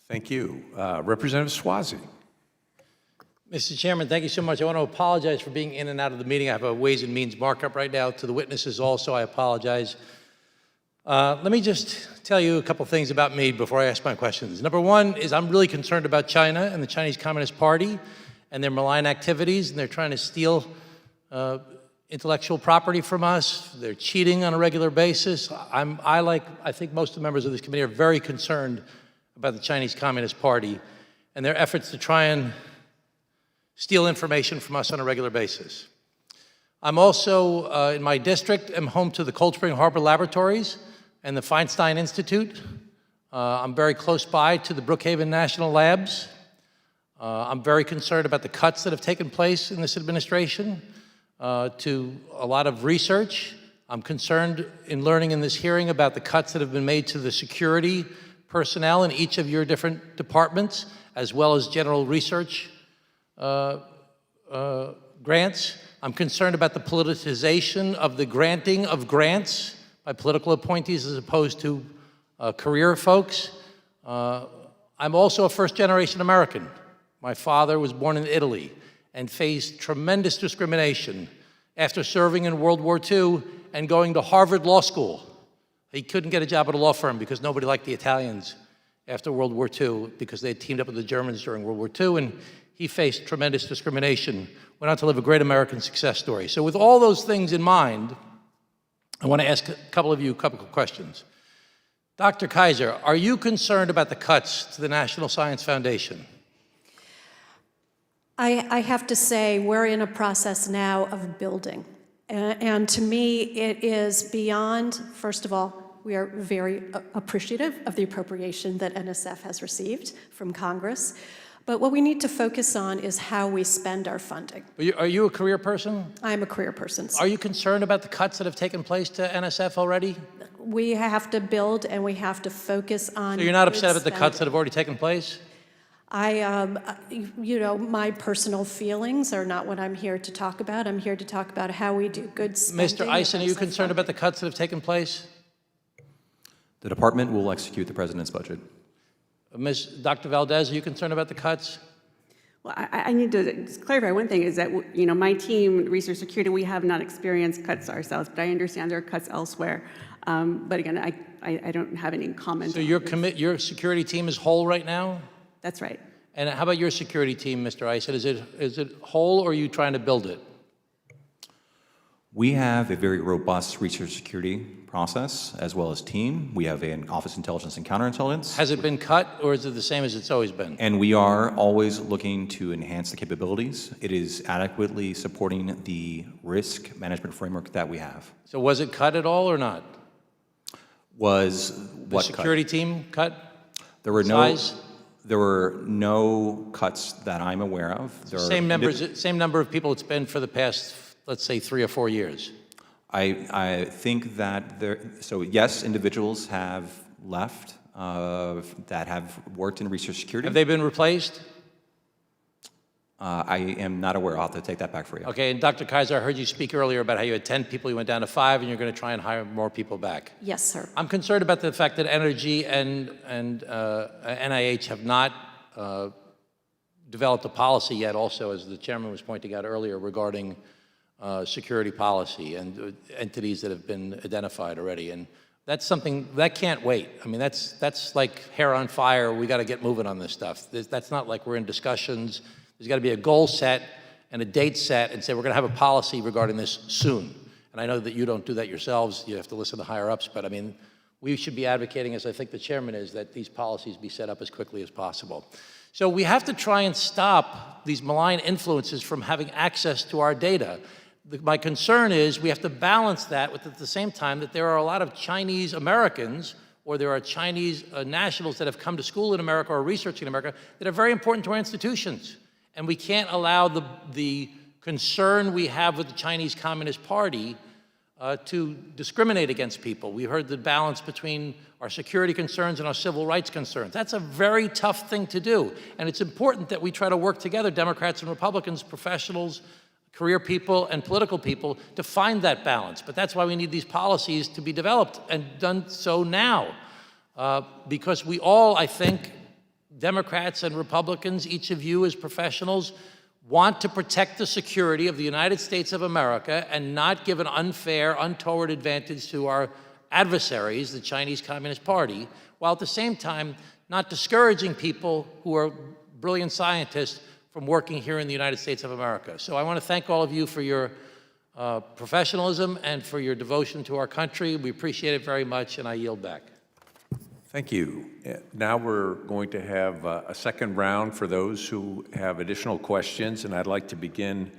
Thank you. Representative Suozzi. Mr. Chairman, thank you so much. I want to apologize for being in and out of the meeting. I have a Ways and Means markup right now. To the witnesses also, I apologize. Let me just tell you a couple things about me before I ask my questions. Number one is I'm really concerned about China and the Chinese Communist Party and their malign activities, and they're trying to steal intellectual property from us. They're cheating on a regular basis. I think most of the members of this committee are very concerned about the Chinese Communist Party and their efforts to try and steal information from us on a regular basis. I'm also, in my district, am home to the Cold Spring Harbor Laboratories and the Feinstein Institute. I'm very close by to the Brookhaven National Labs. I'm very concerned about the cuts that have taken place in this administration to a lot of research. I'm concerned in learning in this hearing about the cuts that have been made to the security personnel in each of your different departments, as well as general research grants. I'm concerned about the politicization of the granting of grants by political appointees as opposed to career folks. I'm also a first-generation American. My father was born in Italy and faced tremendous discrimination after serving in World War II and going to Harvard Law School. He couldn't get a job at a law firm because nobody liked the Italians after World War II because they had teamed up with the Germans during World War II, and he faced tremendous discrimination, went on to live a great American success story. So with all those things in mind, I want to ask a couple of questions. Dr. Kaiser, are you concerned about the cuts to the National Science Foundation? I have to say we're in a process now of building. And to me, it is beyond, first of all, we are very appreciative of the appropriation that NSF has received from Congress. But what we need to focus on is how we spend our funding. Are you a career person? I'm a career person. Are you concerned about the cuts that have taken place to NSF already? We have to build and we have to focus on. So you're not upset about the cuts that have already taken place? My personal feelings are not what I'm here to talk about. I'm here to talk about how we do good spending. Mr. Eisen, are you concerned about the cuts that have taken place? The department will execute the president's budget. Dr. Valdez, are you concerned about the cuts? Well, I need to just clarify one thing is that, my team, Research Security, we have not experienced cuts ourselves, but I understand there are cuts elsewhere. But again, I don't have any comment. So your security team is whole right now? That's right. And how about your security team, Mr. Eisen? Is it whole or are you trying to build it? We have a very robust research security process as well as team. We have an Office of Intelligence and Counterintelligence. Has it been cut or is it the same as it's always been? And we are always looking to enhance the capabilities. It is adequately supporting the risk management framework that we have. So was it cut at all or not? Was what the security team cut? There were size? There were no cuts that I'm aware of. Same number of people it's been for the past, let's say, 3 or 4 years. I think that so yes, individuals have left that have worked in research security. Have they been replaced? I am not aware. I'll have to take that back for you. Okay, and Dr. Kaiser, I heard you speak earlier about how you had 10 people, you went down to 5, and you're going to try and hire more people back. Yes, sir. I'm concerned about the fact that Energy and NIH have not developed a policy yet also, as the chairman was pointing out earlier, regarding security policy and entities that have been identified already. And that's something that can't wait. I mean, that's like hair on fire. We got to get moving on this stuff. That's not like we're in discussions. There's got to be a goal set and a date set and say we're going to have a policy regarding this soon. And I know that you don't do that yourselves. You have to listen to higher ups. But I mean, we should be advocating, as I think the chairman is, that these policies be set up as quickly as possible. So we have to try and stop these malign influences from having access to our data. My concern is we have to balance that with, at the same time, that there are a lot of Chinese Americans or there are Chinese nationals that have come to school in America or researching in America that are very important to our institutions. And we can't allow the concern we have with the Chinese Communist Party to discriminate against people. We heard the balance between our security concerns and our civil rights concerns. That's a very tough thing to do. And it's important that we try to work together, Democrats and Republicans, professionals, career people, and political people, to find that balance. But that's why we need these policies to be developed and done so now. Because we all, I think, Democrats and Republicans, each of you as professionals, want to protect the security of the United States of America and not give an unfair, untoward advantage to our adversaries, the Chinese Communist Party, while at the same time not discouraging people who are brilliant scientists from working here in the United States of America. So I want to thank all of you for your professionalism and for your devotion to our country. We appreciate it very much, and I yield back. Thank you. Now we're going to have a second round for those who have additional questions, and I'd like to begin